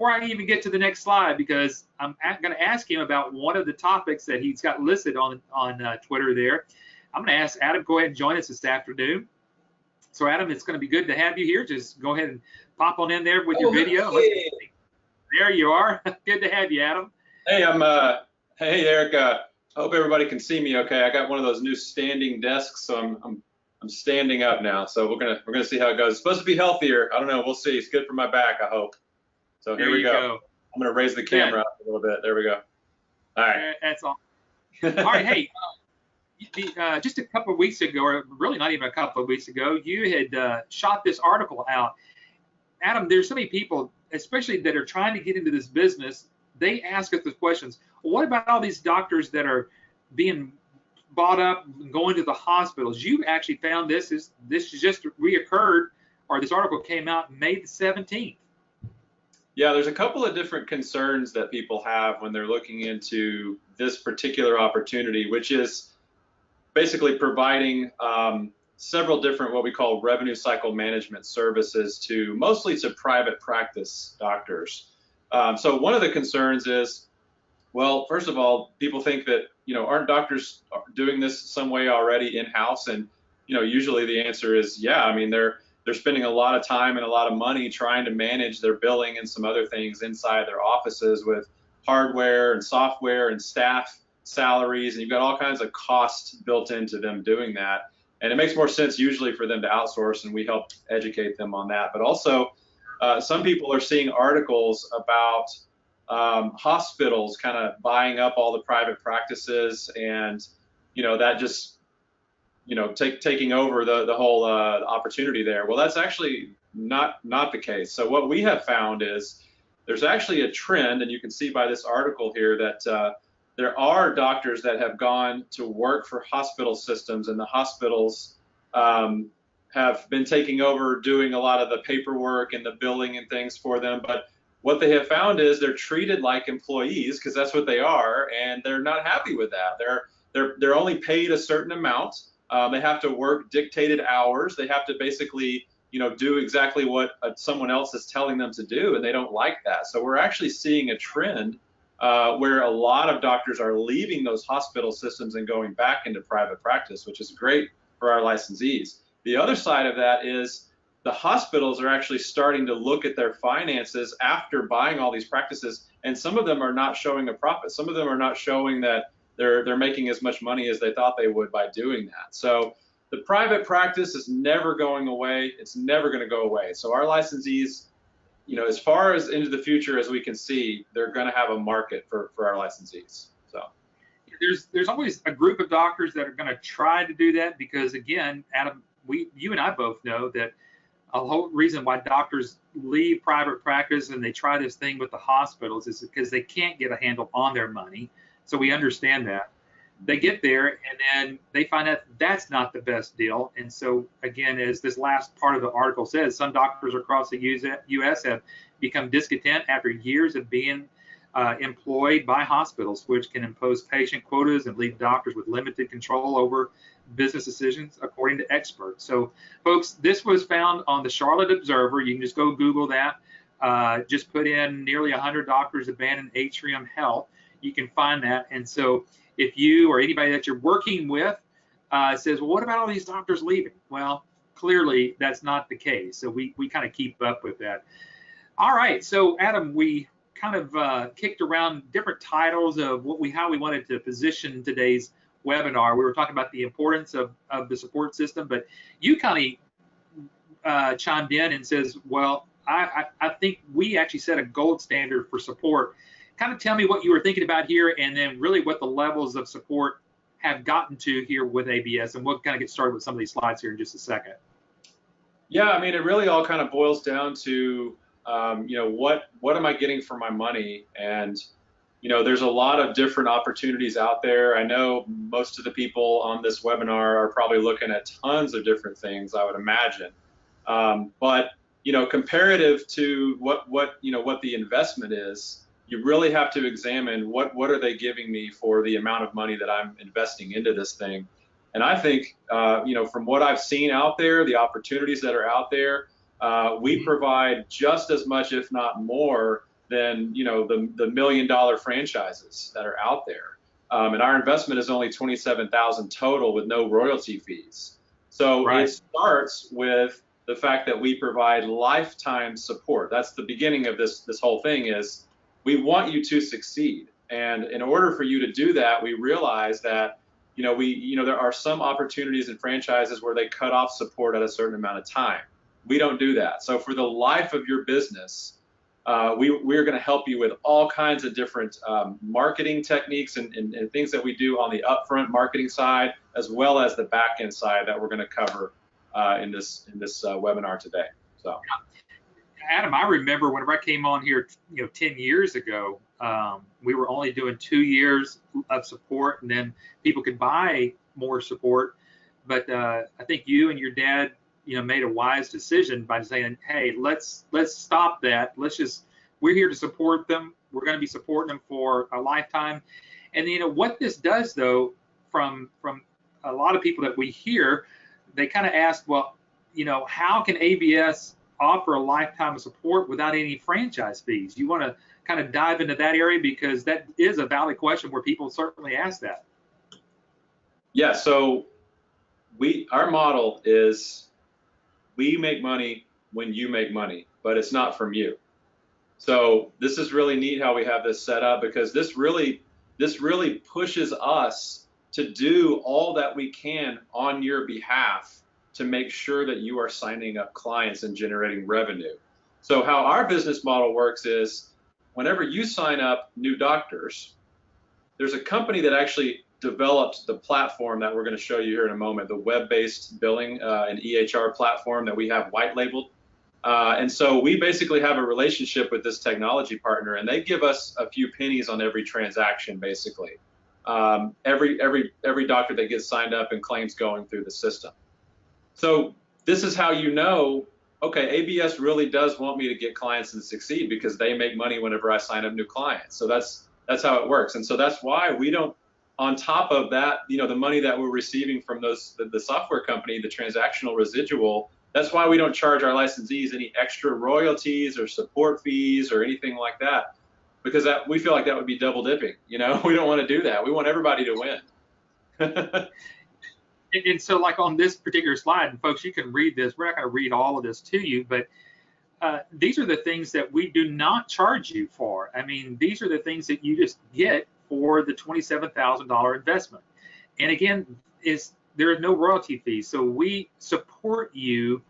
before I even get to the next slide, because I'm going to ask him about one of the topics that he's got listed on Twitter there, I'm going to ask Adam, go ahead and join us this afternoon. So Adam, it's going to be good to have you here. Just go ahead and pop on in there with your video. There you are. Good to have you, Adam. Hey, hey Eric. Hope everybody can see me okay. I got one of those new standing desks, so I'm standing up now. So we're gonna see how it goes. It's supposed to be healthier. I don't know. We'll see. It's good for my back, I hope. So here we go. I'm gonna raise the camera up a little bit. There we go. All right. That's all. All right. Hey, just a couple of weeks ago, or really not even a couple of weeks ago, you had shot this article out. Adam, there's so many people, especially that are trying to get into this business. They ask us the questions. Well, what about all these doctors that are being bought up and going to the hospitals? You actually found this just reoccurred, or this article came out May the 17th. Yeah, there's a couple of different concerns that people have when they're looking into this particular opportunity, which is basically providing several different what we call revenue cycle management services mostly to private practice doctors. So one of the concerns is, well, first of all, people think that, aren't doctors doing this some way already in-house? And, usually the answer is, yeah. I mean, they're spending a lot of time and a lot of money trying to manage their billing and some other things inside their offices with hardware and software and staff salaries, and you've got all kinds of costs built into them doing that. And it makes more sense usually for them to outsource, and we help educate them on that. But also, some people are seeing articles about hospitals kind of buying up all the private practices, and that just taking over the whole opportunity there. Well, that's actually not the case. So what we have found is there's actually a trend, and you can see by this article here that there are doctors that have gone to work for hospital systems, and the hospitals have been taking over doing a lot of the paperwork and the billing and things for them. But what they have found is they're treated like employees, because that's what they are, and they're not happy with that. They're only paid a certain amount. They have to work dictated hours. They have to basically do exactly what someone else is telling them to do, and they don't like that. So we're actually seeing a trend where a lot of doctors are leaving those hospital systems and going back into private practice, which is great for our licensees. The other side of that is the hospitals are actually starting to look at their finances after buying all these practices, and some of them are not showing a profit. Some of them are not showing that they're making as much money as they thought they would by doing that. So the private practice is never going away. It's never going to go away. So our licensees, as far as into the future as we can see, they're going to have a market for our licensees. So there's always a group of doctors that are going to try to do that, because again, Adam, you and I both know that a whole reason why doctors leave private practice and they try this thing with the hospitals is because they can't get a handle on their money. So we understand that. They get there and then they find out that's not the best deal. And so again, as this last part of the article says, some doctors across the U.S. have become discontent after years of being employed by hospitals, which can impose patient quotas and leave doctors with limited control over business decisions, according to experts. So folks, this was found on the Charlotte Observer. You can just go Google that. Just put in nearly 100 doctors abandon Atrium Health. You can find that. And so if you or anybody that you're working with says, well, what about all these doctors leaving? Well, clearly that's not the case. So we kind of keep up with that. All right. So Adam, we kind of kicked around different titles of how we wanted to position today's webinar. We were talking about the importance of the support system, but you kind of chimed in and says, well, I think we actually set a gold standard for support. Kind of tell me what you were thinking about here, and then really what the levels of support have gotten to here with ABS, and we'll kind of get started with some of these slides here in just a second. Yeah, I mean, it really all kind of boils down to, what am I getting for my money? And, there's a lot of different opportunities out there. I know most of the people on this webinar are probably looking at tons of different things, I would imagine. But, comparative to what the investment is, you really have to examine what are they giving me for the amount of money that I'm investing into this thing. And I think, from what I've seen out there, the opportunities that are out there, we provide just as much, if not more, than, you know, the $1 million franchises that are out there. And our investment is only $27,000 total with no royalty fees. So Right. it starts with the fact that we provide lifetime support. That's the beginning of this whole thing. Is we want you to succeed. And in order for you to do that, we realize that, you know, there are some opportunities in franchises where they cut off support at a certain amount of time. We don't do that. So for the life of your business, we're going to help you with all kinds of different marketing techniques and things that we do on the upfront marketing side, as well as the back end side that we're going to cover in this webinar today. So, Adam, I remember whenever I came on here, 10 years ago, we were only doing 2 years of support, and then people could buy more support. But I think you and your dad, made a wise decision by saying, hey, let's stop that. We're here to support them. We're going to be supporting them for a lifetime. And what this does, though, from a lot of people that we hear, they kind of ask, well, how can ABS offer a lifetime of support without any franchise fees? You want to kind of dive into that area, because that is a valid question where people certainly ask that. Yeah, so our model is we make money when you make money, but it's not from you. So this is really neat how we have this set up, because this really pushes us to do all that we can on your behalf to make sure that you are signing up clients and generating revenue. So how our business model works is whenever you sign up new doctors, there's a company that actually developed the platform that we're going to show you here in a moment, the web-based billing and EHR platform that we have white labeled. And so we basically have a relationship with this technology partner, and they give us a few pennies on every transaction, basically. Every doctor that gets signed up and claims going through the system. So this is how okay, ABS really does want me to get clients and succeed, because they make money whenever I sign up new clients. So that's how it works. And so that's why we don't, on top of that, the money that we're receiving from the software company, the transactional residual, that's why we don't charge our licensees any extra royalties or support fees or anything like that, because we feel like that would be double dipping. We don't want to do that. We want everybody to win. And so, like on this particular slide, and folks, you can read this. We're not going to read all of this to you, but these are the things that we do not charge you for. I mean, these are the things that you just get for the $27,000 investment. And again, there are no royalty fees. So we support you.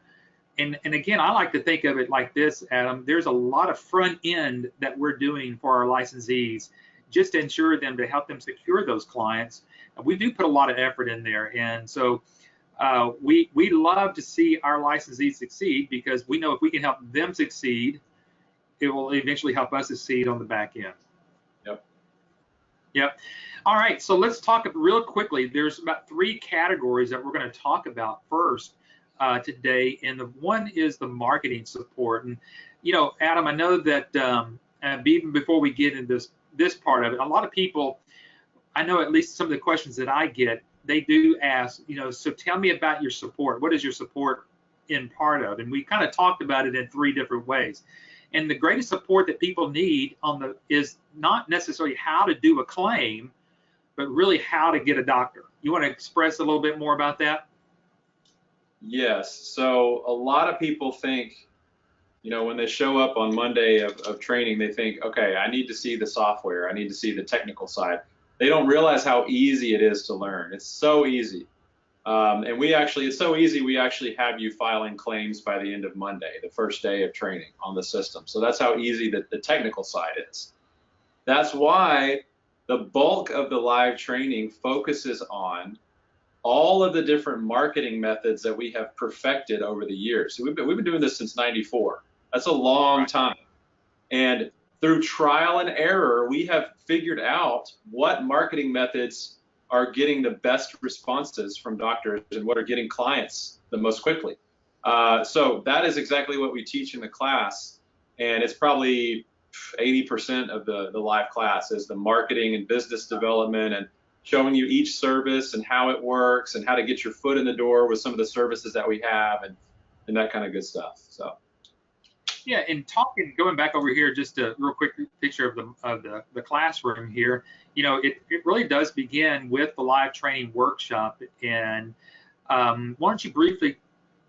And again, I like to think of it like this, Adam. There's a lot of front end that we're doing for our licensees just to ensure them, to help them secure those clients. We do put a lot of effort in there. And so we love to see our licensees succeed, because we know if we can help them succeed, it will eventually help us succeed on the back end. Yep. All right. So let's talk real quickly. There's about 3 categories that we're going to talk about first today. And the one is the marketing support. And, Adam, I know that even before we get into this part of it, a lot of people, I know at least some of the questions that I get, they do ask, so tell me about your support. What is your support in part of? And we kind of talked about it in 3 different ways. And the greatest support that people need is not necessarily how to do a claim, but really how to get a doctor. You want to express a little bit more about that? Yes. So a lot of people think, when they show up on Monday of training, they think, okay, I need to see the software. I need to see the technical side. They don't realize how easy it is to learn. It's so easy. And it's so easy, we actually have you filing claims by the end of Monday, the first day of training on the system. So that's how easy the technical side is. That's why the bulk of the live training focuses on all of the different marketing methods that we have perfected over the years. So we've been doing this since '94. That's a long time. And through trial and error, we have figured out what marketing methods are getting the best responses from doctors and what are getting clients the most quickly. So that is exactly what we teach in the class. And it's probably 80% of the live class is the marketing and business development, and showing you each service and how it works and how to get your foot in the door with some of the services that we have, and that kind of good stuff. So. Yeah, and going back over here, just a real quick picture of the classroom here. It really does begin with the live training workshop. And why don't you briefly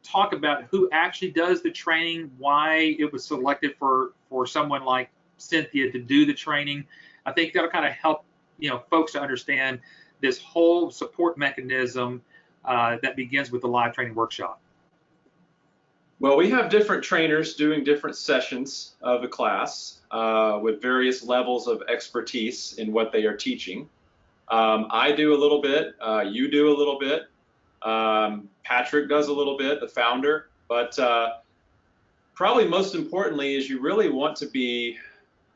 talk about who actually does the training, why it was selected for someone like Cynthia to do the training. I think that'll kind of help folks to understand this whole support mechanism that begins with the live training workshop. Well, we have different trainers doing different sessions of the class with various levels of expertise in what they are teaching. I do a little bit, you do a little bit, Patrick does a little bit, the founder, but probably most importantly is you really want to be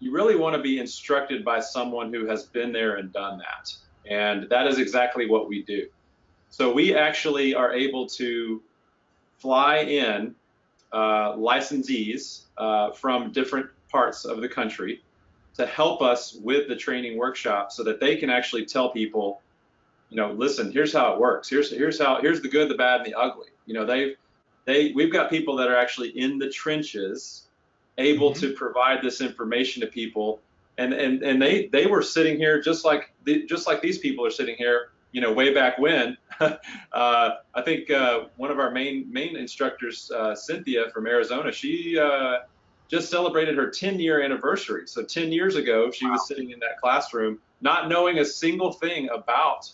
instructed by someone who has been there and done that. And that is exactly what we do. So we actually are able to fly in licensees from different parts of the country to help us with the training workshop so that they can actually tell people, listen, here's how it works. Here's the good, the bad, and the ugly. We've got people that are actually in the trenches able to provide this information to people. And they were sitting here just like these people are sitting here, way back when. I think one of our main instructors, Cynthia from Arizona, she just celebrated her 10-year anniversary. So 10 years ago, she was sitting in that classroom, not knowing a single thing about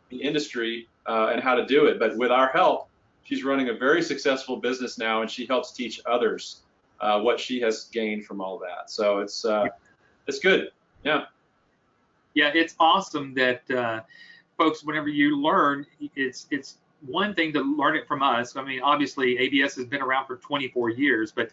the industry and how to do it. But with our help, she's running a very successful business now, and she helps teach others what she has gained from all that. So it's good. Yeah. Yeah, it's awesome that folks, whenever you learn, it's one thing to learn it from us. I mean, obviously, ABS has been around for 24 years, but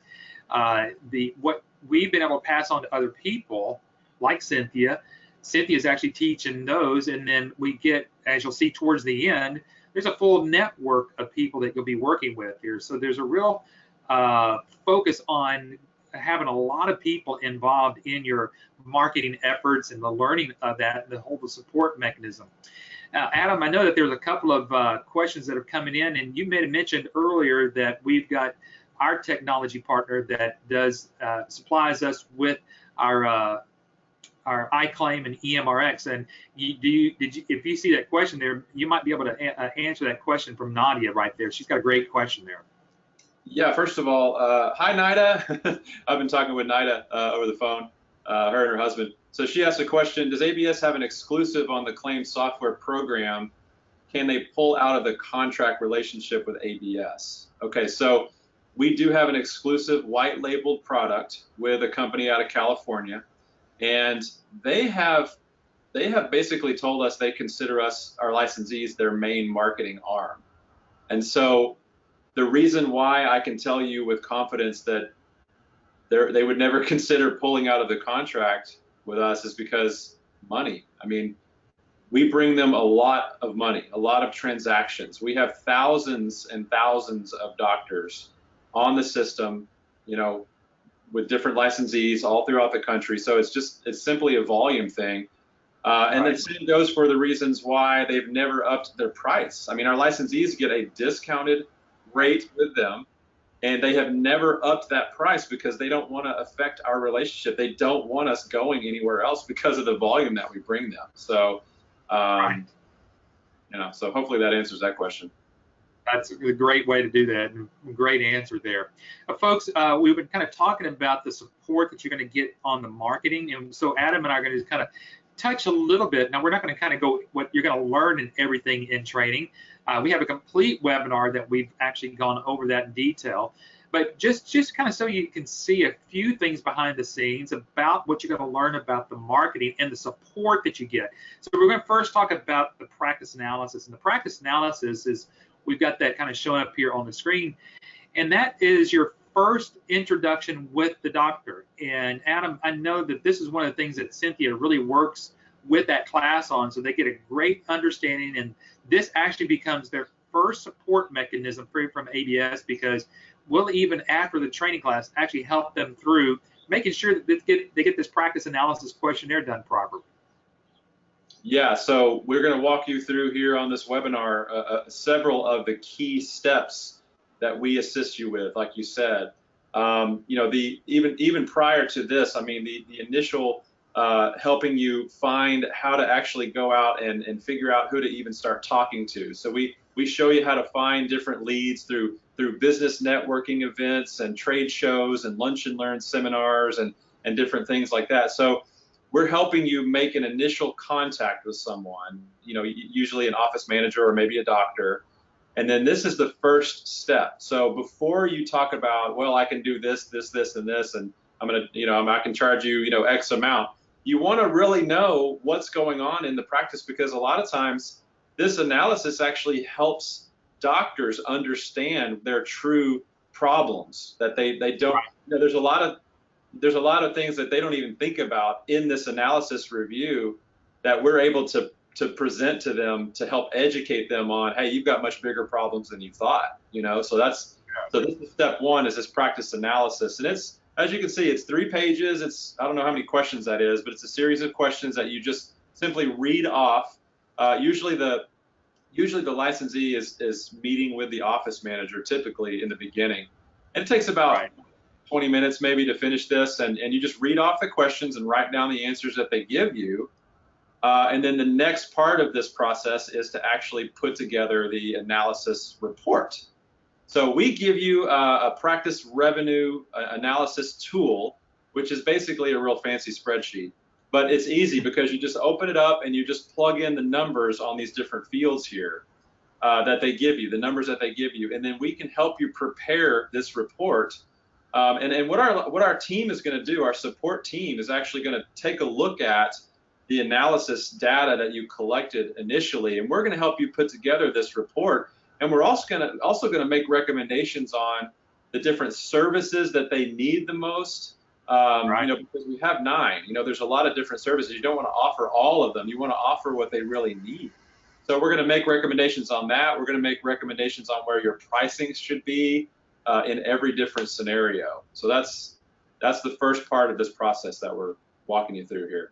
what we've been able to pass on to other people, like Cynthia is actually teaching those, and then we get, as you'll see towards the end, there's a full network of people that you'll be working with here. So there's a real focus on having a lot of people involved in your marketing efforts and the learning of that, the whole support mechanism. Adam, I know that there's a couple of questions that are coming in, and you may have mentioned earlier that we've got our technology partner that does supplies us with our iClaim and EMRX. And if you see that question there, you might be able to answer that question from Nadia right there. She's got a great question there. Yeah, first of all, hi, Nida. I've been talking with Nida over the phone, her and her husband. So she asked a question, does ABS have an exclusive on the claim software program? Can they pull out of the contract relationship with ABS? Okay, so we do have an exclusive white labeled product with a company out of California, and they have basically told us they consider us, our licensees, their main marketing arm. And so the reason why I can tell you with confidence that they would never consider pulling out of the contract with us is because money. I mean, we bring them a lot of money, a lot of transactions. We have thousands and thousands of doctors on the system, with different licensees all throughout the country. So it's simply a volume thing. And the same goes for the reasons why they've never upped their price. I mean, our licensees get a discounted rate with them, and they have never upped that price because they don't want to affect our relationship. They don't want us going anywhere else because of the volume that we bring them. So, so hopefully that answers that question. That's a great way to do that, and great answer there. Folks, we've been kind of talking about the support that you're going to get on the marketing, and so Adam and I are going to kind of touch a little bit. Now, we're not going to kind of go what you're going to learn and everything in training. We have a complete webinar that we've actually gone over that in detail, but just kind of so you can see a few things behind the scenes about what you're going to learn about the marketing and the support that you get. So we're going to first talk about the practice analysis, and the practice analysis is, we've got that kind of showing up here on the screen, and that is your first introduction with the doctor. And Adam, I know that this is one of the things that Cynthia really works with that class on, so they get a great understanding, and this actually becomes their first support mechanism from ABS, because we'll, even after the training class, actually help them through making sure that they get this practice analysis questionnaire done properly. Yeah, so we're going to walk you through here on this webinar several of the key steps that we assist you with, like you said. You know, even prior to this, I mean, the initial helping you find how to actually go out and figure out who to even start talking to. So we show you how to find different leads through business networking events and trade shows and lunch and learn seminars and different things like that. So we're helping you make an initial contact with someone, you know, usually an office manager or maybe a doctor. And then this is the first step. So before you talk about, well, I can do this, this, this, and this, and I'm going to, you know, I can charge you, you know, X amount. You want to really know what's going on in the practice, because a lot of times this analysis actually helps doctors understand their true problems that they don't, you know, there's a lot of things that they don't even think about in this analysis review that we're able to present to them to help educate them on, hey, you've got much bigger problems than you thought, you know. So this is step one, is this practice analysis. And it's, as you can see, it's 3 pages. It's, I don't know how many questions that is, but it's a series of questions that you just simply read off. Usually the licensee is meeting with the office manager typically in the beginning. And it takes about 20 minutes maybe to finish this, and you just read off the questions and write down the answers that they give you. And then the next part of this process is to actually put together the analysis report. So we give you a practice revenue analysis tool, which is basically a real fancy spreadsheet. But it's easy because you just open it up and you just plug in the numbers on these different fields here that they give you, the numbers that they give you. And then we can help you prepare this report. And what our team is going to do, our support team, is actually going to take a look at the analysis data that you collected initially, and we're going to help you put together this report. And we're also going to make recommendations on the different services that they need the most. You know, because we have 9. You know, there's a lot of different services. You don't want to offer all of them. You want to offer what they really need. So we're going to make recommendations on that. We're going to make recommendations on where your pricing should be in every different scenario. So that's the first part of this process that we're walking you through here.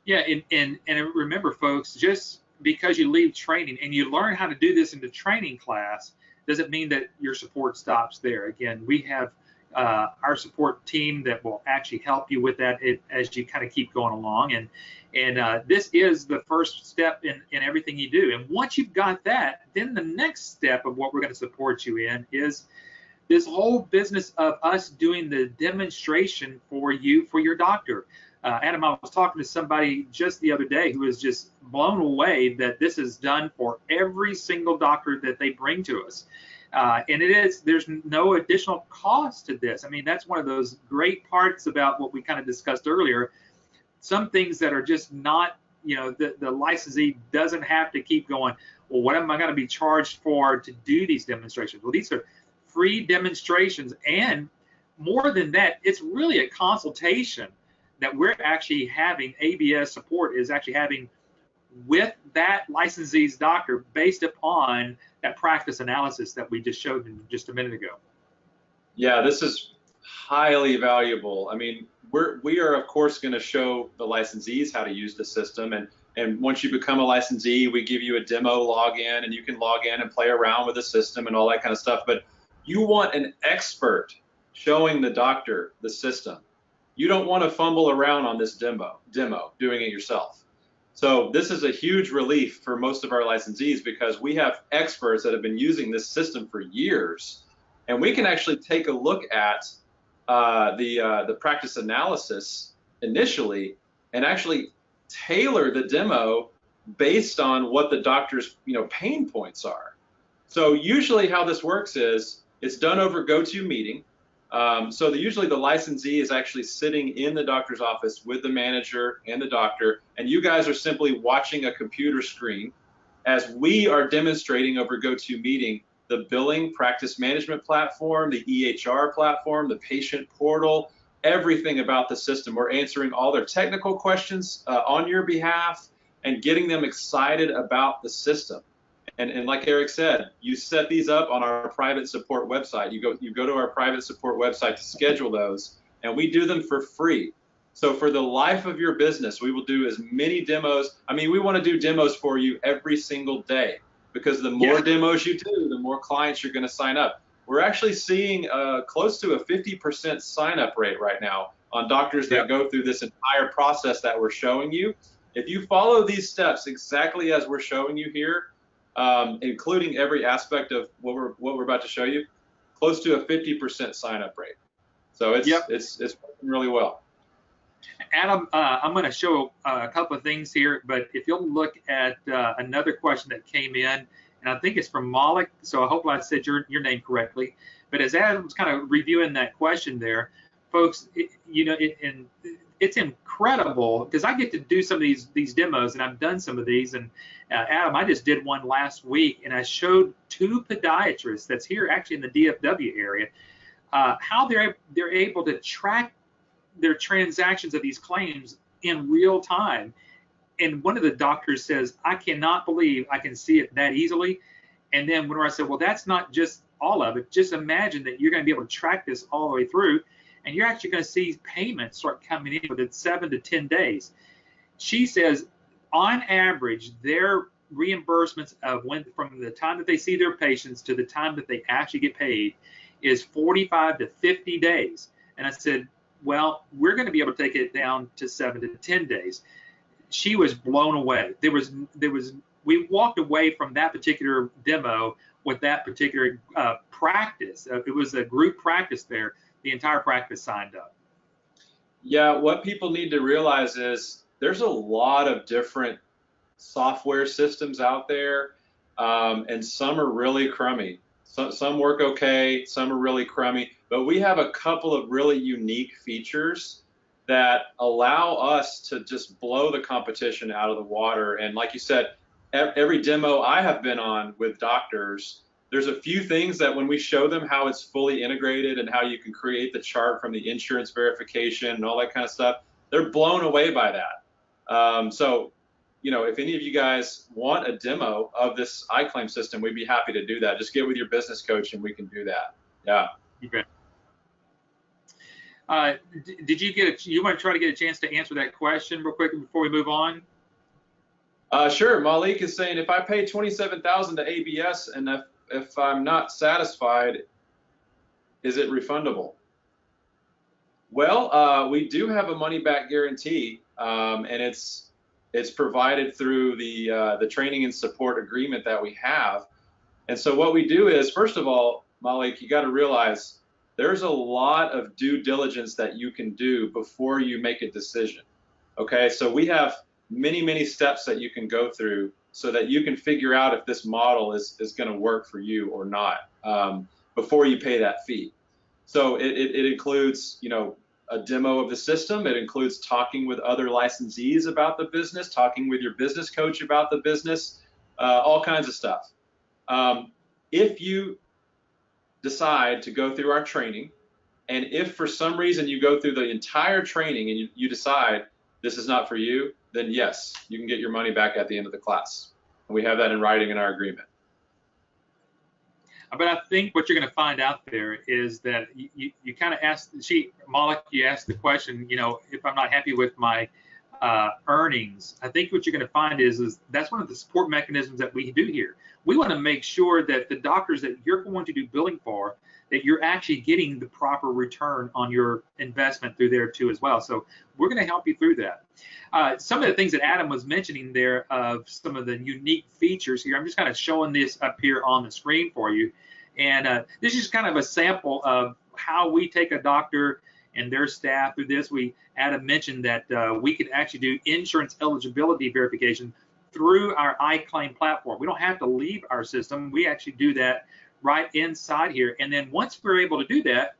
Yeah, and remember, folks, just because you leave training and you learn how to do this in the training class doesn't mean that your support stops there. Again, we have our support team that will actually help you with that as you kind of keep going along. And this is the first step in everything you do. And once you've got that, then the next step of what we're going to support you in is this whole business of us doing the demonstration for you, for your doctor. Adam, I was talking to somebody just the other day who was just blown away that this is done for every single doctor that they bring to us. And there's no additional cost to this. I mean, that's one of those great parts about what we kind of discussed earlier. Some things that are just not, you know, the licensee doesn't have to keep going, well, what am I going to be charged for to do these demonstrations? Well, these are free demonstrations. And more than that, it's really a consultation that we're actually having, ABS support is actually having with that licensee's doctor based upon that practice analysis that we just showed in just a minute ago. Yeah, this is highly valuable. I mean, we are of course going to show the licensees how to use the system, and once you become a licensee, we give you a demo login, and you can log in and play around with the system and all that kind of stuff. But you want an expert showing the doctor the system. You don't want to fumble around on this demo doing it yourself. So this is a huge relief for most of our licensees, because we have experts that have been using this system for years, and we can actually take a look at the practice analysis initially and actually tailor the demo based on what the doctor's pain points are. So usually how this works is it's done over GoToMeeting. So usually the licensee is actually sitting in the doctor's office with the manager and the doctor, and you guys are simply watching a computer screen as we are demonstrating over GoToMeeting the billing practice management platform, the EHR platform, the patient portal, everything about the system. We're answering all their technical questions on your behalf and getting them excited about the system. And like Eric said, you set these up on our private support website. You go to our private support website to schedule those, and we do them for free. So for the life of your business, we will do as many demos. I mean, we want to do demos for you every single day, because the more demos you do, the more clients you're going to sign up. we're actually seeing close to a 50% sign-up rate right now on doctors that go through this entire process that we're showing you. If you follow these steps exactly as we're showing you here, including every aspect of what we're about to show you, close to a 50% sign-up rate. So it's working really well. Adam, I'm going to show a couple of things here, but if you'll look at another question that came in, and I think it's from Malik, so I hope I said your name correctly. But as Adam was kind of reviewing that question there, folks, it's incredible because I get to do some of these demos, and I've done some of these. And Adam, I just did one last week, and I showed 2 podiatrists that's here actually in the DFW area how they're able to track their transactions of these claims in real time. And one of the doctors says, I cannot believe I can see it that easily. And then when I said, well, that's not just all of it. Just imagine that you're going to be able to track this all the way through, and you're actually going to see payments start coming in within 7 to 10 days. She says, on average, their reimbursements from the time that they see their patients to the time that they actually get paid is 45 to 50 days. And I said, well, we're going to be able to take it down to 7 to 10 days. She was blown away. We walked away from that particular demo with that particular practice. It was a group practice there. The entire practice signed up. Yeah, what people need to realize is there's a lot of different software systems out there, and some are really crummy. Some work okay, some are really crummy, but we have a couple of really unique features that allow us to just blow the competition out of the water. And like you said, every demo I have been on with doctors, there's a few things that when we show them how it's fully integrated and how you can create the chart from the insurance verification and all that kind of stuff, they're blown away by that. So, if any of you guys want a demo of this iClaim system, we'd be happy to do that. Just get with your business coach and we can do that. Yeah. Okay. Did you want to try to get a chance to answer that question real quick before we move on? Sure. Malik is saying, if I pay $27,000 to ABS and if I'm not satisfied, is it refundable? Well, we do have a money back guarantee, and it's provided through the training and support agreement that we have. And so what we do is, first of all, Malik, you got to realize there's a lot of due diligence that you can do before you make a decision. Okay, so we have many, many steps that you can go through so that you can figure out if this model is going to work for you or not before you pay that fee. So it includes, a demo of the system. It includes talking with other licensees about the business, talking with your business coach about the business, all kinds of stuff. If you decide to go through our training, and if for some reason you go through the entire training and you decide this is not for you, then yes, you can get your money back at the end of the class. And we have that in writing in our agreement. But I think what you're going to find out there is that you kind of asked, Malik, you asked the question, if I'm not happy with my earnings, I think what you're going to find is that's one of the support mechanisms that we do here. We want to make sure that the doctors that you're going to do billing for, that you're actually getting the proper return on your investment through there too as well. So we're going to help you through that. Some of the things that Adam was mentioning there of some of the unique features here, I'm just kind of showing this up here on the screen for you. And this is kind of a sample of how we take a doctor and their staff through this. Adam mentioned that we can actually do insurance eligibility verification through our iClaim platform. We don't have to leave our system. We actually do that right inside here. And then once we're able to do that,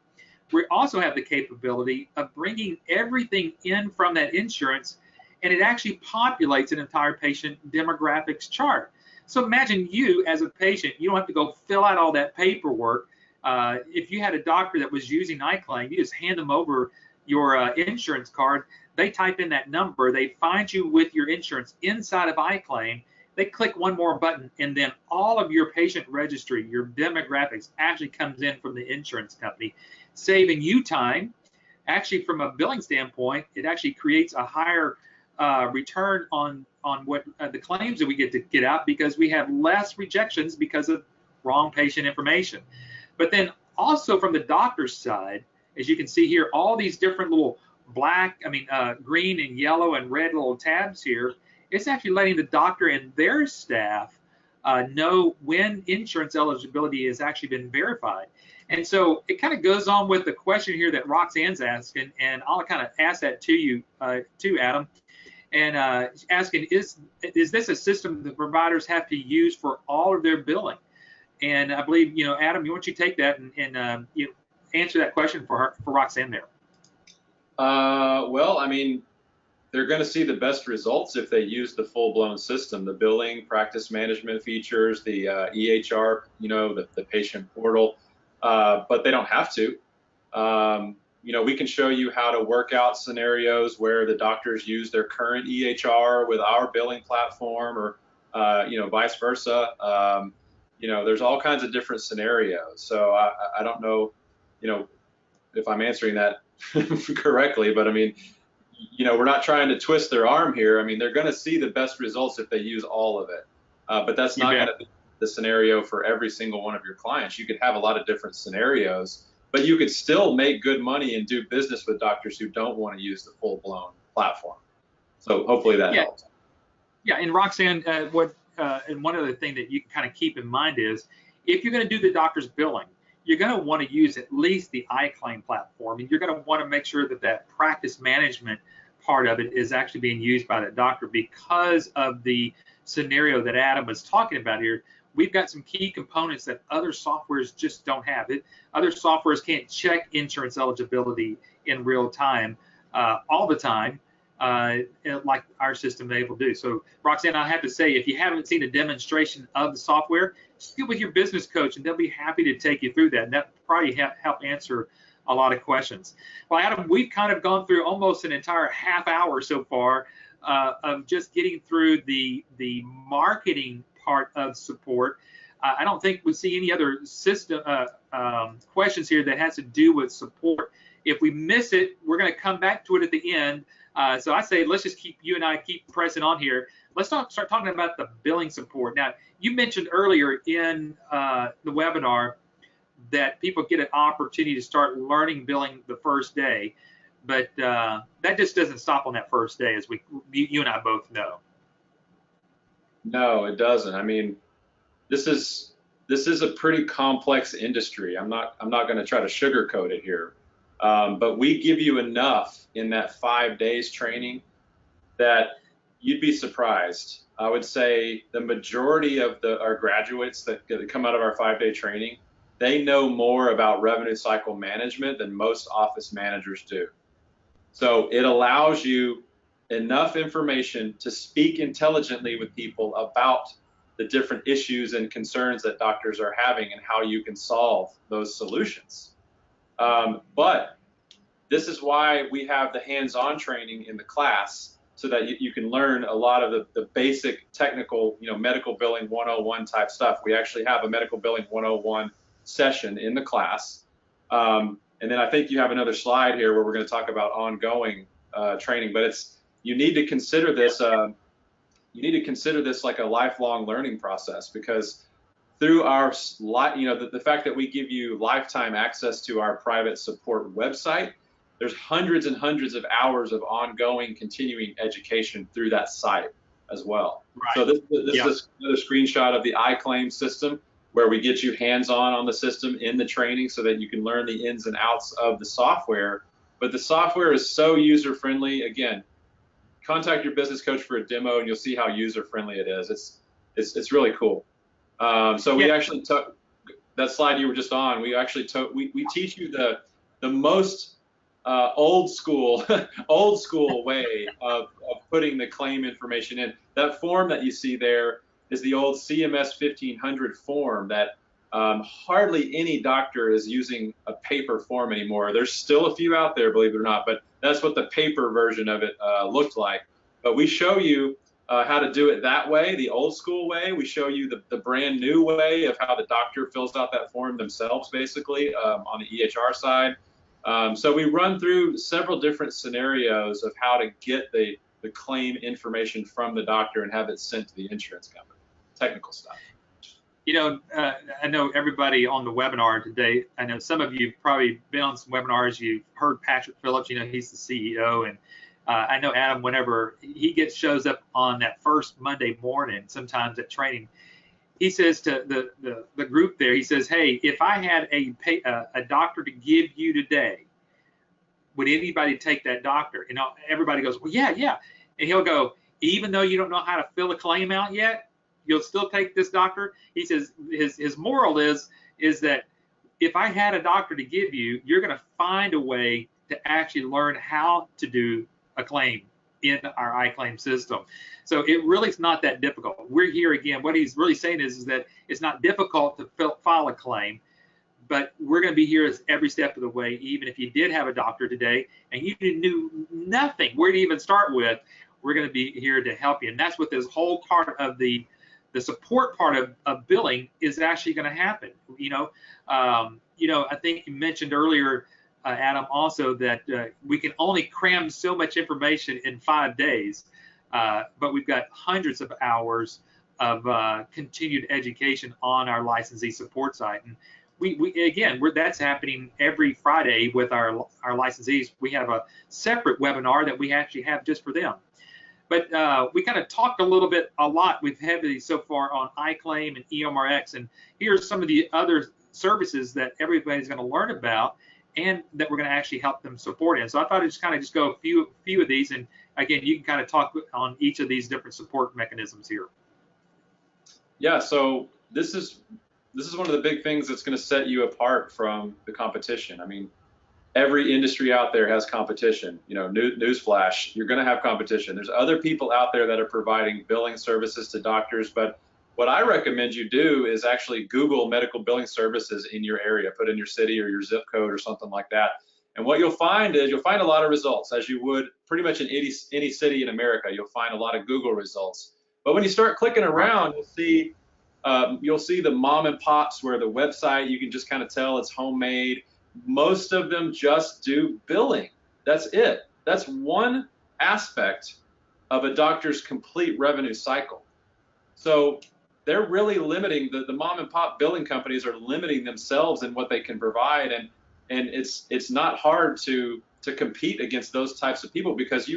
we also have the capability of bringing everything in from that insurance, and it actually populates an entire patient demographics chart. So imagine you as a patient, you don't have to go fill out all that paperwork. If you had a doctor that was using iClaim, you just hand them over your insurance card. They type in that number. They find you with your insurance inside of iClaim. They click one more button, and then all of your patient registry, your demographics, actually comes in from the insurance company, saving you time. Actually, from a billing standpoint, it actually creates a higher return on what the claims that we get out because we have less rejections because of wrong patient information. But then also from the doctor's side, as you can see here, all these different little green and yellow and red little tabs here, it's actually letting the doctor and their staff know when insurance eligibility has actually been verified. And so it kind of goes on with the question here that Roxanne's asking, and I'll kind of ask that to you, too, Adam, and asking, is this a system the providers have to use for all of their billing? And I believe, Adam, you want you to take that and you answer that question for Roxanne there. Well, I mean, they're going to see the best results if they use the full-blown system, the billing, practice management features, the EHR, the patient portal, but they don't have to. We can show you how to work out scenarios where the doctors use their current EHR with our billing platform, or vice versa. There's all kinds of different scenarios. So I don't know, if I'm answering that correctly, but I mean, we're not trying to twist their arm here. I mean, they're going to see the best results if they use all of it. But that's not going to be the scenario for every single one of your clients. You could have a lot of different scenarios, but you could still make good money and do business with doctors who don't want to use the full-blown platform. So hopefully that helps. Yeah, and Roxanne, and one other thing that you can kind of keep in mind is, if you're going to do the doctor's billing, you're going to want to use at least the iClaim platform, and you're going to want to make sure that that practice management part of it is actually being used by the doctor, because of the scenario that Adam was talking about here. We've got some key components that other softwares just don't have. Other softwares can't check insurance eligibility in real time, all the time, like our system is able to do. So, Roxanne, I have to say, if you haven't seen a demonstration of the software, just get with your business coach, and they'll be happy to take you through that. And that probably help answer a lot of questions. Well, Adam, we've kind of gone through almost an entire half hour so far of just getting through the marketing part of support. I don't think we see any other system questions here that has to do with support. If we miss it, we're going to come back to it at the end. So I say let's just keep pressing on here. Let's start talking about the billing support. Now, you mentioned earlier in the webinar that people get an opportunity to start learning billing the first day, but that just doesn't stop on that first day, as you and I both know. No, it doesn't. I mean, this is a pretty complex industry. I'm not going to try to sugarcoat it here, but we give you enough in that 5 days training that you'd be surprised. I would say the majority of our graduates that come out of our 5-day training, they know more about revenue cycle management than most office managers do. So it allows you enough information to speak intelligently with people about the different issues and concerns that doctors are having and how you can solve those solutions. But this is why we have the hands-on training in the class, so that you can learn a lot of the basic technical, medical billing 101 type stuff. We actually have a medical billing 101 session in the class. And then I think you have another slide here where we're going to talk about ongoing training, but you need to consider this like a lifelong learning process, because through our, the fact that we give you lifetime access to our private support website, there's hundreds and hundreds of hours of ongoing continuing education through that site as well. Right. So this is another screenshot of the iClaim system, where we get you hands-on the system in the training so that you can learn the ins and outs of the software. But the software is so user-friendly. Again, contact your business coach for a demo, and you'll see how user-friendly it is. It's really cool. So we actually took that slide you were just on. We actually took we teach you the most old school way of putting the claim information in. That form that you see there is the old CMS 1500 form that hardly any doctor is using a paper form anymore. There's still a few out there, believe it or not, but that's what the paper version of it looked like. But we show you how to do it that way, the old school way. We show you the brand new way of how the doctor fills out that form themselves, basically, on the EHR side. So we run through several different scenarios of how to get the claim information from the doctor and have it sent to the insurance company. Technical stuff. I know everybody on the webinar today. I know some of you have probably been on some webinars. You've heard Patrick Phillips. He's the CEO, and I know Adam. Whenever he shows up on that first Monday morning, sometimes at training, he says to the group there, he says, "Hey, if I had a doctor to give you today, would anybody take that doctor?" And everybody goes, "Well, yeah, yeah." And he'll go, "Even though you don't know how to fill a claim out yet, you'll still take this doctor?" He says his moral is that if I had a doctor to give you, you're going to find a way to actually learn how to do a claim in our iClaim system. So it really is not that difficult. We're here again. What he's really saying is that it's not difficult to file a claim, but we're going to be here every step of the way. Even if you did have a doctor today and you knew nothing where to even start with, we're going to be here to help you. And that's what this whole part of the support part of billing is actually going to happen. I think you mentioned earlier, Adam, also that we can only cram so much information in 5 days, but we've got hundreds of hours of continued education on our licensee support site. And that's happening every Friday with our licensees. We have a separate webinar that we actually have just for them. But we kind of talked a lot. We've heavily so far on iClaim and EMRX, and here's some of the other services that everybody's going to learn about and that we're going to actually help them support in. So I thought I'd just go a few of these, and again, you can kind of talk on each of these different support mechanisms here. Yeah, so this is one of the big things that's going to set you apart from the competition. I mean, every industry out there has competition. Newsflash, you're going to have competition. There's other people out there that are providing billing services to doctors, but what I recommend you do is actually Google medical billing services in your area, put in your city or your zip code or something like that. And what you'll find is you'll find a lot of results, as you would pretty much in any city in America. You'll find a lot of Google results. But when you start clicking around, you'll see the mom and pops where the website, you can just kind of tell it's homemade. Most of them just do billing. That's it. That's one aspect of a doctor's complete revenue cycle. So they're really limiting, the mom and pop billing companies are limiting themselves in what they can provide. And it's not hard to compete against those types of people, because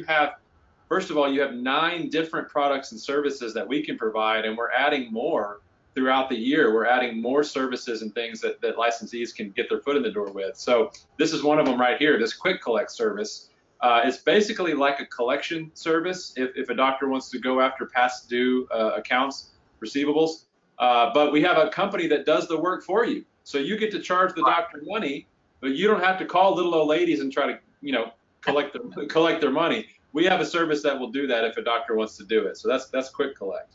first of all, you have 9 different products and services that we can provide, and we're adding more throughout the year. We're adding more services and things that licensees can get their foot in the door with. So this is one of them right here, this quick collect service. It's basically like a collection service if a doctor wants to go after past due accounts, receivables. But we have a company that does the work for you. So you get to charge the doctor money, but you don't have to call little old ladies and try to collect their money. We have a service that will do that if a doctor wants to do it. So that's quick collect.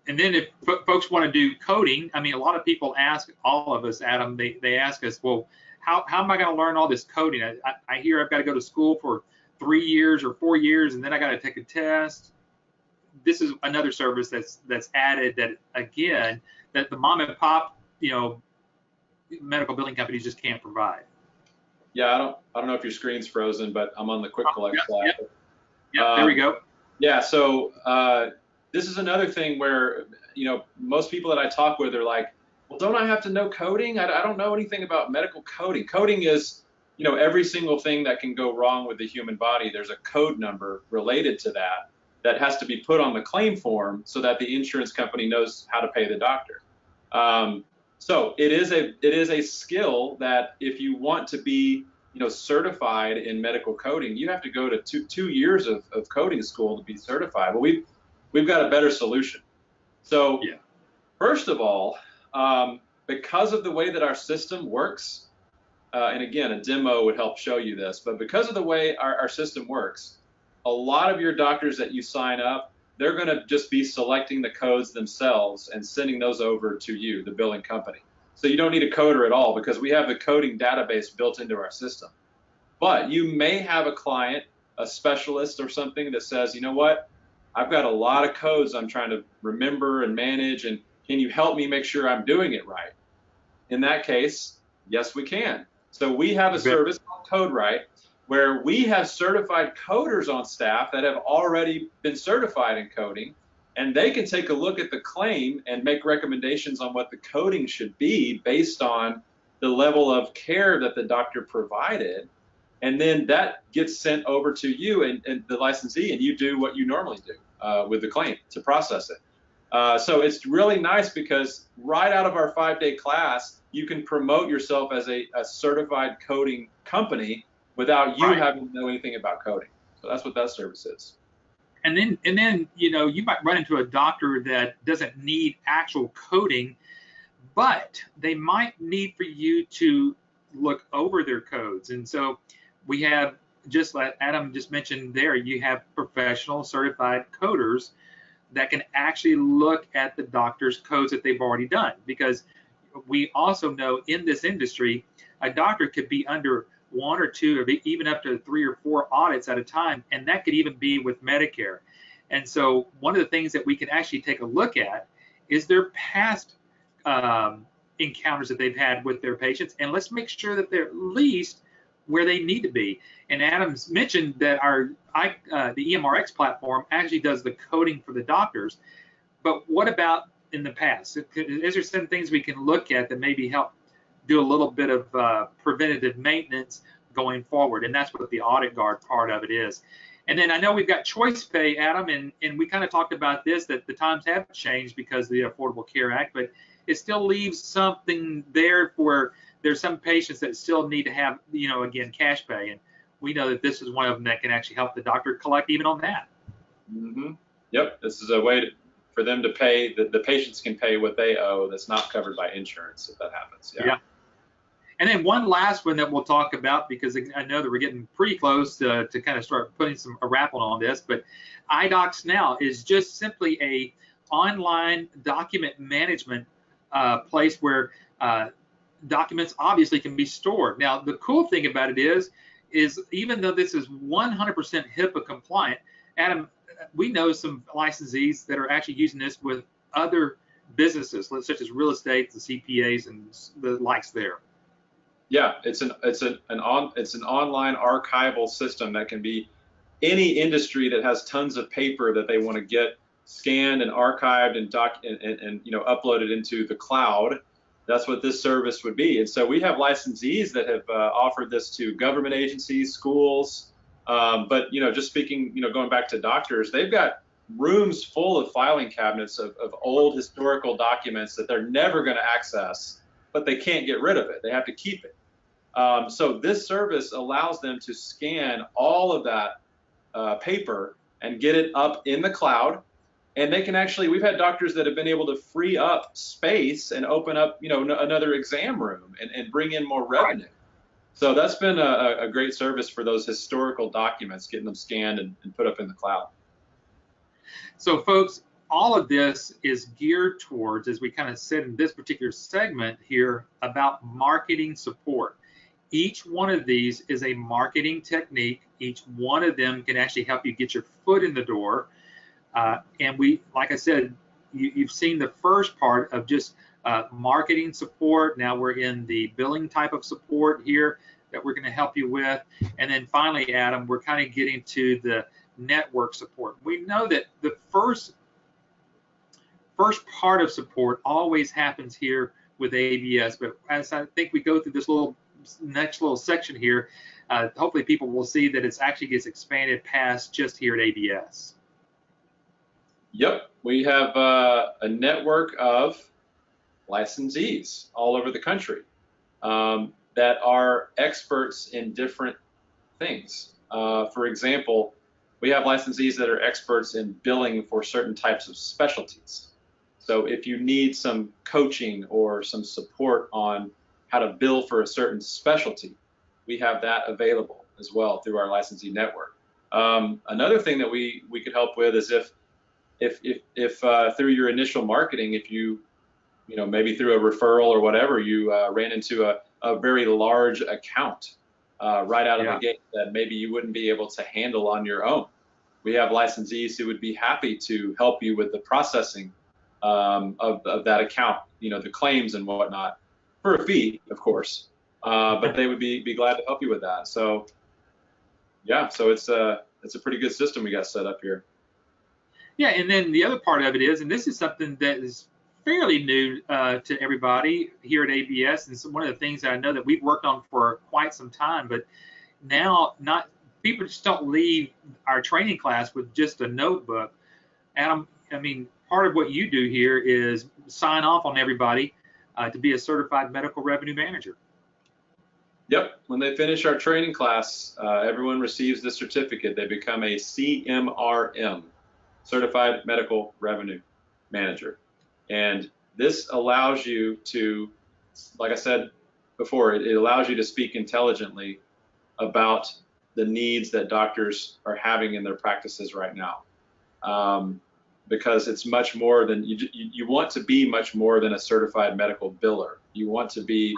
And then if folks want to do coding, I mean, a lot of people ask all of us, Adam, they ask us, well, how am I going to learn all this coding? I hear I've got to go to school for 3 years or 4 years, and then I got to take a test. This is another service that's added that, again, that the mom and pop, medical billing companies just can't provide. Yeah, I don't know if your screen's frozen, but I'm on the quick collect slide. Yeah, there we go. Yeah, so this is another thing where, most people that I talk with are like, well, don't I have to know coding? I don't know anything about medical coding. Coding is, every single thing that can go wrong with the human body, there's a code number related to that has to be put on the claim form so that the insurance company knows how to pay the doctor. So it is a skill that if you want to be, certified in medical coding, you have to go to two years of coding school to be certified. But we've got a better solution. So first of all, because of the way that our system works, and again, a demo would help show you this, but because of the way our system works, a lot of your doctors that you sign up, they're going to just be selecting the codes themselves and sending those over to you, the billing company. So you don't need a coder at all, because we have the coding database built into our system. But you may have a client, a specialist or something that says, you know what, I've got a lot of codes I'm trying to remember and manage, and can you help me make sure I'm doing it right? In that case, yes, we can. So we have a service called CodeRight, where we have certified coders on staff that have already been certified in coding, and they can take a look at the claim and make recommendations on what the coding should be based on the level of care that the doctor provided. And then that gets sent over to you and the licensee, and you do what you normally do with the claim to process it. So it's really nice because right out of our 5-day class, you can promote yourself as a certified coding company without you having to know anything about coding. So that's what that service is. And then you might run into a doctor that doesn't need actual coding, but they might need for you to look over their codes. And so we have, just like Adam just mentioned there, you have professional certified coders that can actually look at the doctor's codes that they've already done. Because we also know in this industry, a doctor could be under 1 or 2 or even up to 3 or 4 audits at a time, and that could even be with Medicare. And so one of the things that we can actually take a look at is their past encounters that they've had with their patients, and let's make sure that they're at least where they need to be. And Adam's mentioned that the EMRX platform actually does the coding for the doctors, but what about in the past? Is there some things we can look at that maybe help do a little bit of preventative maintenance going forward? And that's what the Audit Guard part of it is. And then I know we've got choice pay, Adam, and we kind of talked about this, that the times have changed because of the Affordable Care Act, but it still leaves something there for there's some patients that still need to have, again, cash pay. And we know that this is one of them that can actually help the doctor collect even on that. Mm-hmm. Yep, this is a way for them to pay, the patients can pay what they owe that's not covered by insurance if that happens. Yeah. And then one last one that we'll talk about, because I know that we're getting pretty close to kind of start putting a wrap on this, but iDocs Now is just simply a online document management place where documents obviously can be stored. Now, the cool thing about it is even though this is 100% HIPAA compliant, Adam, we know some licensees that are actually using this with other businesses, such as real estate, the CPAs, and the likes there. Yeah, it's an online archival system that can be any industry that has tons of paper that they want to get scanned and archived and uploaded into the cloud. That's what this service would be. And so we have licensees that have offered this to government agencies, schools, but just speaking, going back to doctors, they've got rooms full of filing cabinets of old historical documents that they're never going to access, but they can't get rid of it. They have to keep it. So this service allows them to scan all of that paper and get it up in the cloud. And they can actually, we've had doctors that have been able to free up space and open up, another exam room and bring in more revenue. So that's been a great service for those historical documents, getting them scanned and put up in the cloud. So folks, all of this is geared towards, as we kind of said in this particular segment here, about marketing support. Each one of these is a marketing technique. Each one of them can actually help you get your foot in the door. And we, like I said, you've seen the first part of just marketing support. Now we're in the billing type of support here that we're going to help you with. And then finally, Adam, we're kind of getting to the network support. We know that the first part of support always happens here with ABS, but as I think we go through this next little section here, hopefully people will see that it actually gets expanded past just here at ABS. Yep, we have a network of licensees all over the country that are experts in different things. For example, we have licensees that are experts in billing for certain types of specialties. So if you need some coaching or some support on how to bill for a certain specialty, we have that available as well through our licensee network. Another thing that we could help with is if through your initial marketing, if you maybe through a referral or whatever, you ran into a very large account right out of the gate that maybe you wouldn't be able to handle on your own. We have licensees who would be happy to help you with the processing of that account, the claims and whatnot, for a fee, of course, but they would be glad to help you with that. So yeah, so it's a pretty good system we got set up here. Yeah, and then the other part of it is, and this is something that is fairly new to everybody here at ABS, and so one of the things that I know that we've worked on for quite some time, but now not people just don't leave our training class with just a notebook. Adam, I mean, part of what you do here is sign off on everybody to be a certified medical revenue manager. Yep. When they finish our training class, everyone receives the certificate. They become a CMRM, Certified Medical Revenue Manager. And this allows you to, like I said before, it allows you to speak intelligently about the needs that doctors are having in their practices right now. Because it's much more than, you want to be much more than a certified medical biller. You want to be,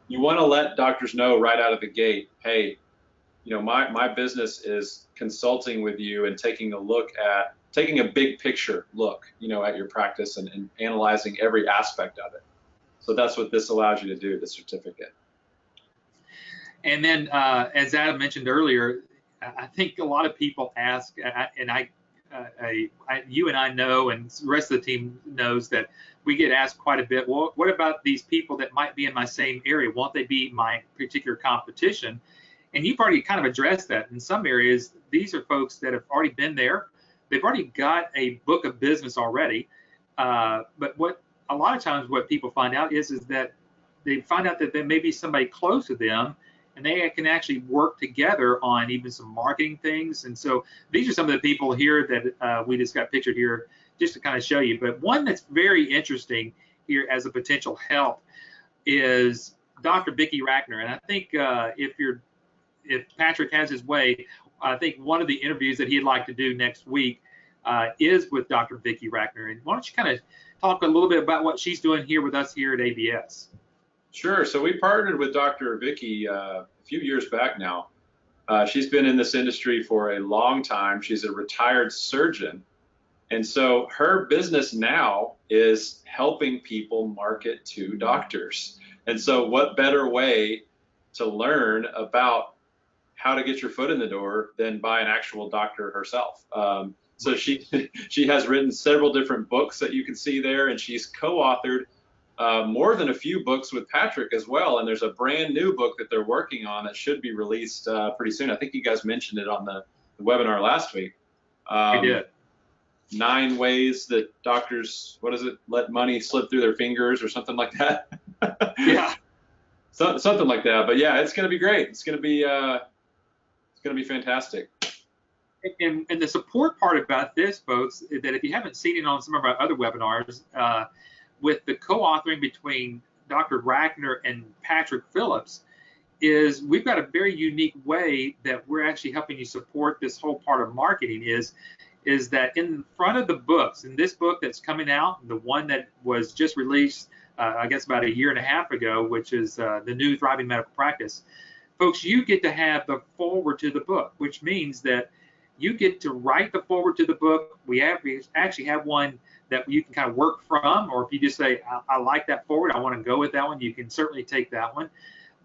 you want to let doctors know right out of the gate, hey, you know, my business is consulting with you and taking a big picture look, you know, at your practice and analyzing every aspect of it. So that's what this allows you to do, the certificate. And then, as Adam mentioned earlier, I think a lot of people ask, and you and I know, and the rest of the team knows that we get asked quite a bit, well, what about these people that might be in my same area? Won't they be my particular competition? And you've already kind of addressed that. In some areas, these are folks that have already been there. They've already got a book of business already. But what a lot of times what people find out is that they find out that there may be somebody close to them, and they can actually work together on even some marketing things. And so these are some of the people here that we just got pictured here just to kind of show you. But one that's very interesting here as a potential help is Dr. Vicki Rackner. And I think if Patrick has his way, I think one of the interviews that he'd like to do next week is with Dr. Vicki Rackner. And why don't you kind of talk a little bit about what she's doing here with us here at ABS? Sure. So we partnered with Dr. Vicki a few years back now. She's been in this industry for a long time. She's a retired surgeon. And so her business now is helping people market to doctors. And so what better way to learn about how to get your foot in the door than by an actual doctor herself. So she has written several different books that you can see there, and she's co-authored more than a few books with Patrick as well. And there's a brand new book that they're working on that should be released pretty soon. I think you guys mentioned it on the webinar last week. We did. 9 ways that doctors, let money slip through their fingers or something like that. Yeah. Something like that. But yeah, it's going to be great. It's going to be fantastic. And the support part about this, folks, is that if you haven't seen it on some of our other webinars, with the co-authoring between Dr. Rackner and Patrick Phillips, is we've got a very unique way that we're actually helping you support this whole part of marketing is that in front of the books, in this book that's coming out, the one that was just released, I guess about 1.5 years ago, which is The New Thriving Medical Practice, folks, you get to have the forward to the book, which means that you get to write the forward to the book. We actually have one that you can kind of work from, or if you just say, I like that forward, I want to go with that one, you can certainly take that one.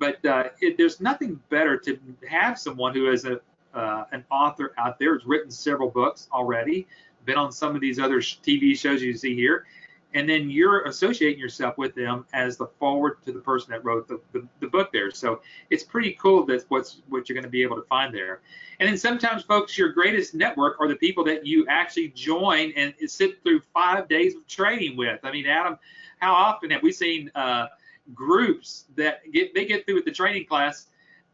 But there's nothing better to have someone who is an author out there, has written several books already, been on some of these other TV shows you see here, and then you're associating yourself with them as the forward to the person that wrote the book there. So it's pretty cool that's what you're going to be able to find there. And then sometimes, folks, your greatest network are the people that you actually join and sit through 5 days of training with. I mean, Adam, how often have we seen groups that get through with the training class?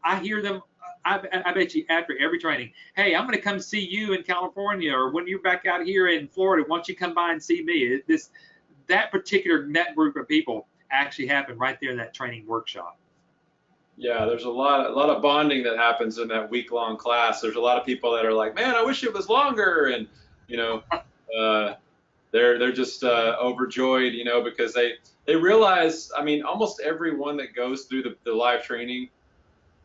I hear them, I bet you, after every training, hey, I'm going to come see you in California, or when you're back out here in Florida, why don't you come by and see me? That particular net group of people actually happen right there in that training workshop. Yeah, there's a lot of bonding that happens in that week-long class. There's a lot of people that are like, man, I wish it was longer, and you know, they're just overjoyed, you know, because they realize, I mean, almost everyone that goes through the live training,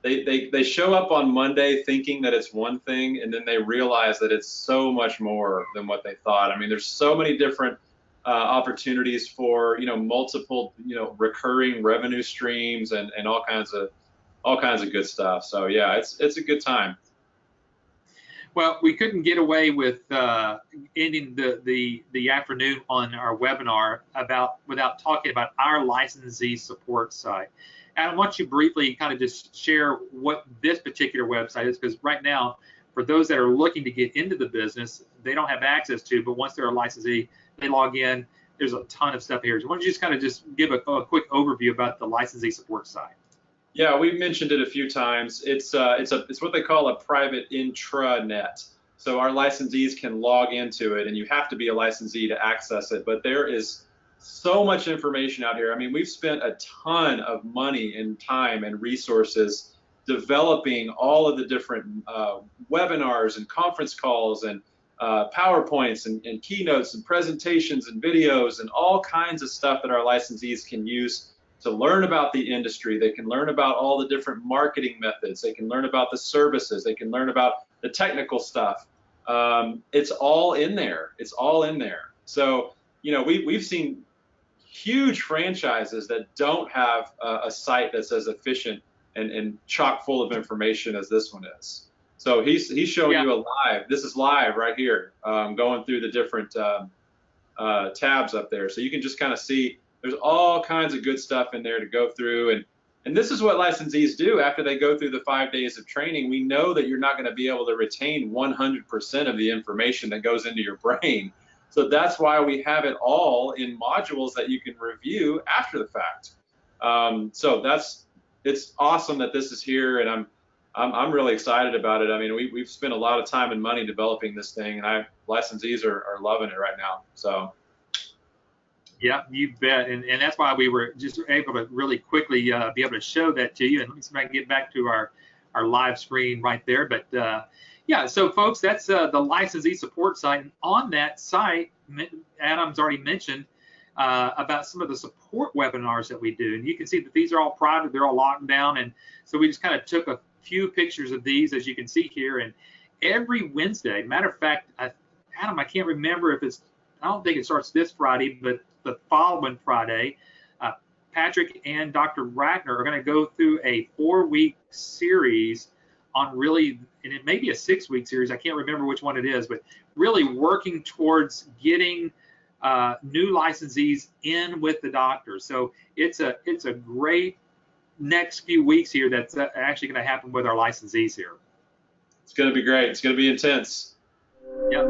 they show up on Monday thinking that it's one thing, and then they realize that it's so much more than what they thought. I mean, there's so many different opportunities for, you know, multiple, you know, recurring revenue streams and all kinds of good stuff. So yeah, it's a good time. Well, we couldn't get away with ending the afternoon on our webinar without talking about our licensee support site. Adam, why don't you briefly kind of just share what this particular website is, because right now, for those that are looking to get into the business, they don't have access to, but once they're a licensee, they log in. There's a ton of stuff here. So why don't you just kind of just give a quick overview about the licensee support site? Yeah, we've mentioned it a few times. It's what they call a private intranet. So our licensees can log into it, and you have to be a licensee to access it. But there is so much information out here. I mean, we've spent a ton of money and time and resources developing all of the different webinars and conference calls and PowerPoints and keynotes and presentations and videos and all kinds of stuff that our licensees can use to learn about the industry. They can learn about all the different marketing methods. They can learn about the services. They can learn about the technical stuff. It's all in there. It's all in there. So, you know, we've seen huge franchises that don't have a site that's as efficient and chock full of information as this one is. So he's showing you a live. This is live right here, going through the different tabs up there. So you can just kind of see there's all kinds of good stuff in there to go through. And this is what licensees do after they go through the 5 days of training. We know that you're not going to be able to retain 100% of the information that goes into your brain. So that's why we have it all in modules that you can review after the fact. So it's awesome that this is here, and I'm really excited about it. I mean, we've spent a lot of time and money developing this thing, and licensees are loving it right now. So. Yeah, you bet. And that's why we were just able to really quickly be able to show that to you. And let me see if I can get back to our live screen right there. But yeah, so folks, that's the licensee support site. And on that site, Adam's already mentioned about some of the support webinars that we do. And you can see that these are all private. They're all locked down. And so we just kind of took a few pictures of these, as you can see here. And every Wednesday, matter of fact, Adam, I can't remember if I don't think it starts this Friday, but the following Friday, Patrick and Dr. Ratner are going to go through a 4-week series on really, and it may be a 6-week series, I can't remember which one it is, but really working towards getting new licensees in with the doctor. So it's a great next few weeks here that's actually going to happen with our licensees here. It's going to be great. It's going to be intense. Yep.